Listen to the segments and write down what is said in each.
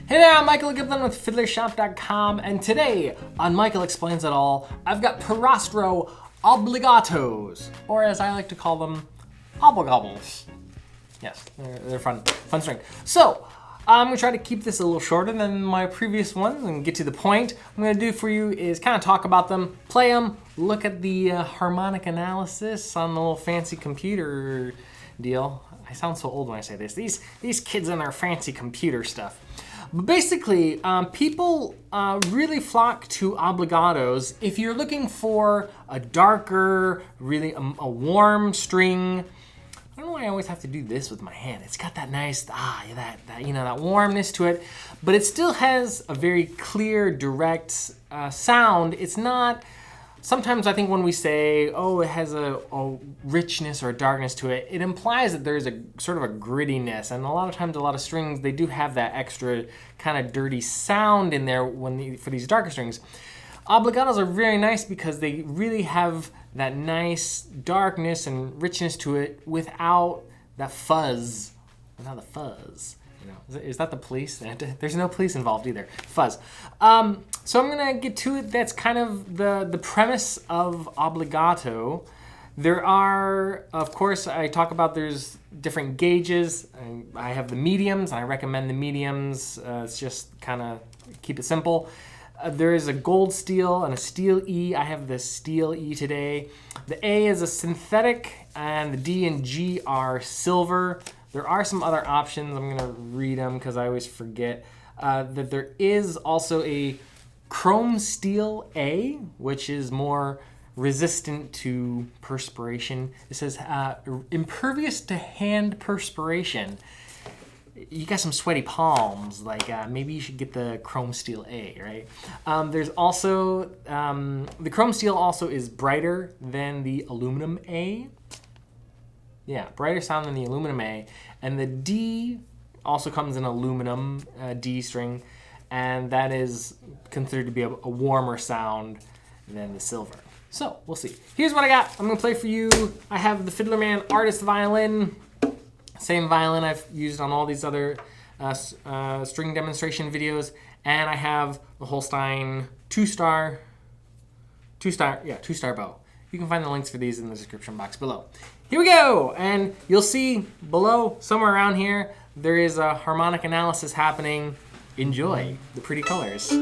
Hey there, I'm Michael Giblin with FiddlerShop.com, and today on Michael Explains It All, I've got Pirastro Obligatos, or as I like to call them, Obblegobbles. Yes, they're fun string. So, I'm gonna try to keep this a little shorter than my previous ones and get to the point. What I'm gonna do for you is kind of talk about them, play them, look at the harmonic analysis on the little fancy computer deal. I sound so old when I say this. These kids and their fancy computer stuff. But basically, people really flock to obligatos if you're looking for a darker, really a warm string. I don't know why I always have to do this with my hand. It's got that nice, that warmness to it, but it still has a very clear, direct sound. It's not. Sometimes I think when we say, oh, it has a richness or a darkness to it, it implies that there's a sort of a grittiness. And a lot of times, a lot of strings, they do have that extra kind of dirty sound in there for these darker strings. Obligatos are very nice because they really have that nice darkness and richness to it without that fuzz. Without the fuzz. You know, is that the police? There's no police involved either. Fuzz. So I'm gonna get to it. That's kind of the premise of obligato. There are, of course, I talk about there's different gauges. I have the mediums, and I recommend the mediums. It's just kind of keep it simple. There is a gold steel and a steel E. I have the steel E today. The A is a synthetic, and the D and G are silver. There are some other options. I'm gonna read them because I always forget. That there is also a chrome steel A, which is more resistant to perspiration. It says impervious to hand perspiration. You got some sweaty palms, like maybe you should get the chrome steel A, right? There's also, the chrome steel also is brighter than the aluminum A. Yeah, brighter sound than the aluminum A. And the D also comes in aluminum D string, and that is considered to be a warmer sound than the silver. So, we'll see. Here's what I got. I'm gonna play for you. I have the Fiddlerman Artist Violin. Same violin I've used on all these other string demonstration videos. And I have the Holstein two-star bow. You can find the links for these in the description box below. Here we go, and you'll see below, somewhere around here, there is a harmonic analysis happening. Enjoy the pretty colors.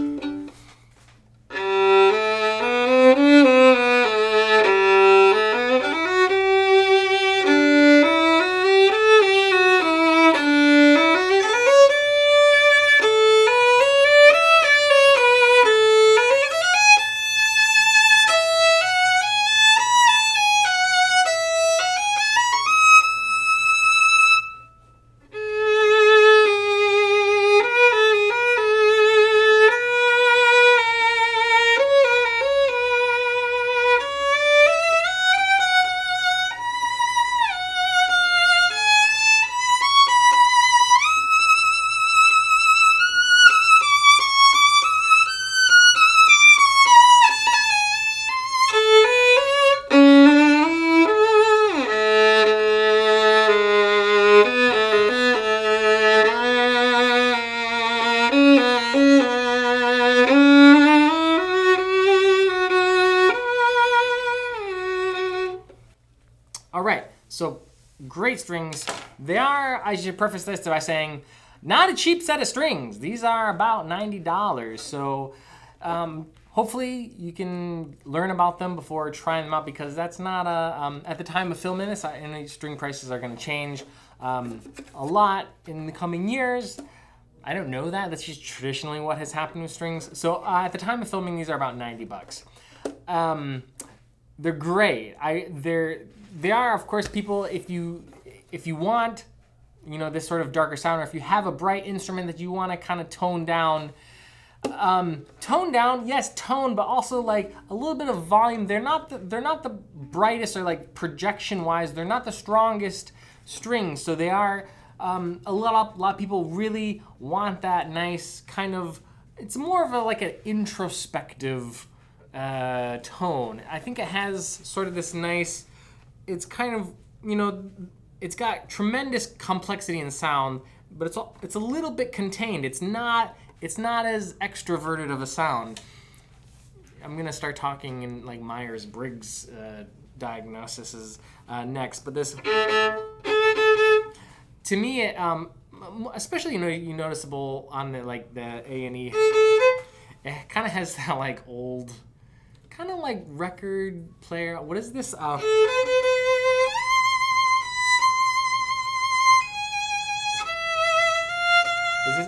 All right, so great strings. They are, I should preface this by saying, not a cheap set of strings. These are about $90. So hopefully you can learn about them before trying them out, because that's not at the time of filming this, I know string prices are gonna change a lot in the coming years. I don't know that, that's just traditionally what has happened with strings. So at the time of filming, these are about 90 bucks. They're great. They are, of course, people, if you want, you know, this sort of darker sound, or if you have a bright instrument that you want to kind of tone down, yes, tone, but also like a little bit of volume. They're not the brightest, or like projection-wise, they're not the strongest strings. So they are, a lot of people really want that nice kind of, it's more of like an introspective tone. I think it has sort of this nice, it's kind of, you know, it's got tremendous complexity in sound, but it's a little bit contained. It's not as extroverted of a sound. I'm gonna start talking in like Myers-Briggs diagnosis is next, but this, to me, it, especially you noticeable on the like the A&E, it kind of has that like old, kind of like record player. What is this?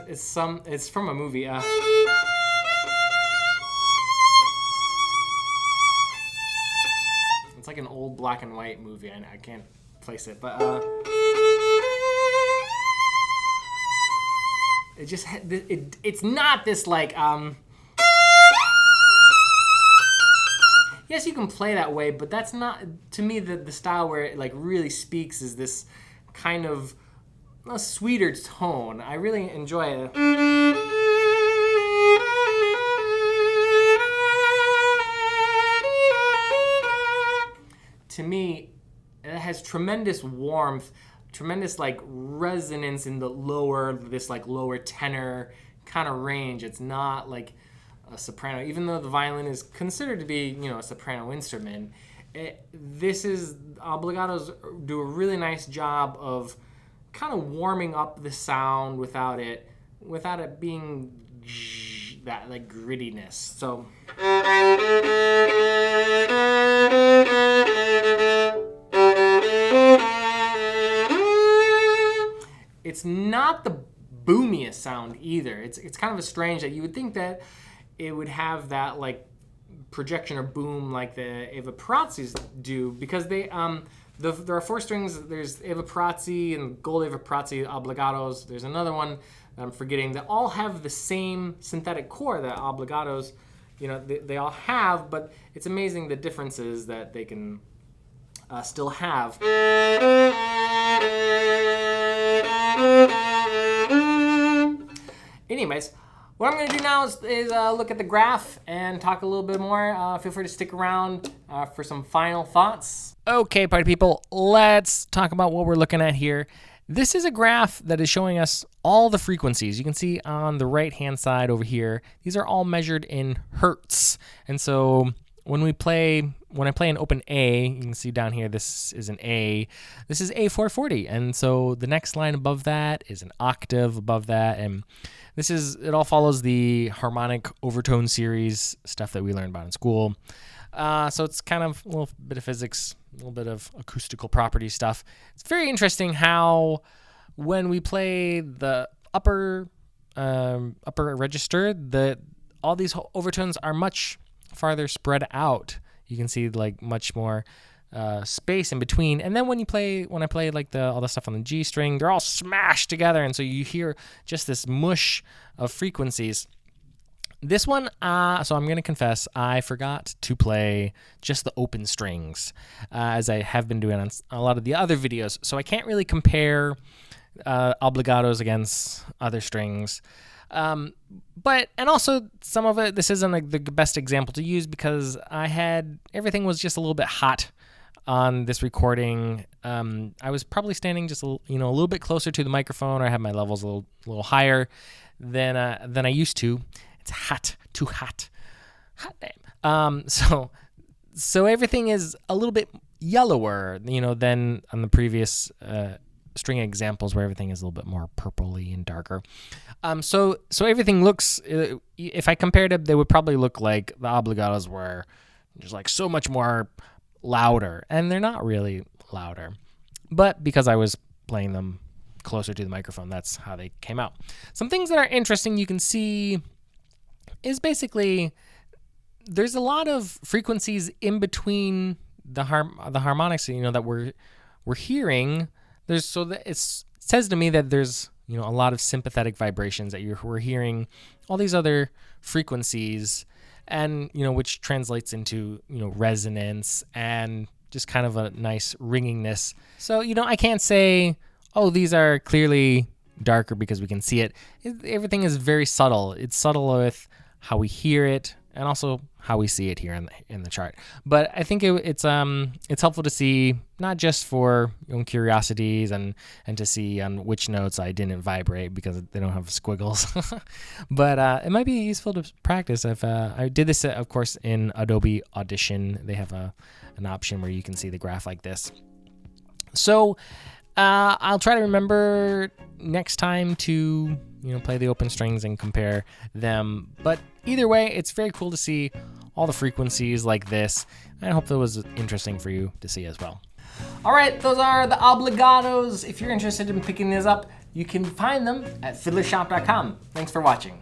It's from a movie. It's like an old black and white movie. I can't place it, but it just it's not this like yes, you can play that way, but that's not, to me, the style where it like really speaks is this kind of a sweeter tone. I really enjoy it. To me, it has tremendous warmth, tremendous like resonance in the this like lower tenor kind of range. It's not like a soprano, even though the violin is considered to be, a soprano instrument. Obligatos do a really nice job of kind of warming up the sound without it being that like grittiness. So it's not the boomiest sound either. It's kind of a strange that you would think that it would have that like projection or boom like the Eva Pirazzis do, because they there are 4 strings. There's Eva Pirazzi and Gold Eva Pirazzi Obligatos. There's another one that I'm forgetting that all have the same synthetic core that Obligatos, they all have, but it's amazing the differences that they can still have. Anyways, what I'm going to do now is look at the graph and talk a little bit more. Feel free to stick around for some final thoughts. Okay, party people, let's talk about what we're looking at here. This is a graph that is showing us all the frequencies. You can see on the right-hand side over here, these are all measured in hertz. And so when I play an open A, you can see down here, this is an A. This is A440. And so the next line above that is an octave above that. And it all follows the harmonic overtone series stuff that we learned about in school. So it's kind of a little bit of physics, a little bit of acoustical property stuff. It's very interesting how when we play the upper register, all these overtones are much farther spread out. You can see like much more space in between. And then when I play like all the stuff on the G string, they're all smashed together, and so you hear just this mush of frequencies. This one, so I'm going to confess, I forgot to play just the open strings, as I have been doing on a lot of the other videos. So I can't really compare obligatos against other strings. And also some of it, this isn't like the best example to use because everything was just a little bit hot on this recording. I was probably standing just a little bit closer to the microphone, or I had my levels a little higher than I used to. It's hot, too hot. Hot damn. So everything is a little bit yellower, than on the previous string examples where everything is a little bit more purpley and darker. So everything looks, if I compared it, they would probably look like the obligatos were just like so much more louder, and they're not really louder. But because I was playing them closer to the microphone, that's how they came out. Some things that are interesting you can see is basically there's a lot of frequencies in between the harmonics, that we're hearing. It says to me that there's a lot of sympathetic vibrations that we're hearing all these other frequencies, and which translates into resonance and just kind of a nice ringingness. So I can't say, oh, these are clearly darker because we can see it. Everything is very subtle. It's subtle with how we hear it, and also how we see it here in the chart. But I think it's helpful to see, not just for your own curiosities and to see on which notes I didn't vibrate because they don't have squiggles, but it might be useful to practice. If I did this, of course, in Adobe Audition, they have an option where you can see the graph like this. So I'll try to remember next time to play the open strings and compare them. But either way, it's very cool to see all the frequencies like this. I hope that was interesting for you to see as well. All right, those are the obligatos. If you're interested in picking these up, you can find them at fiddlershop.com. Thanks for watching.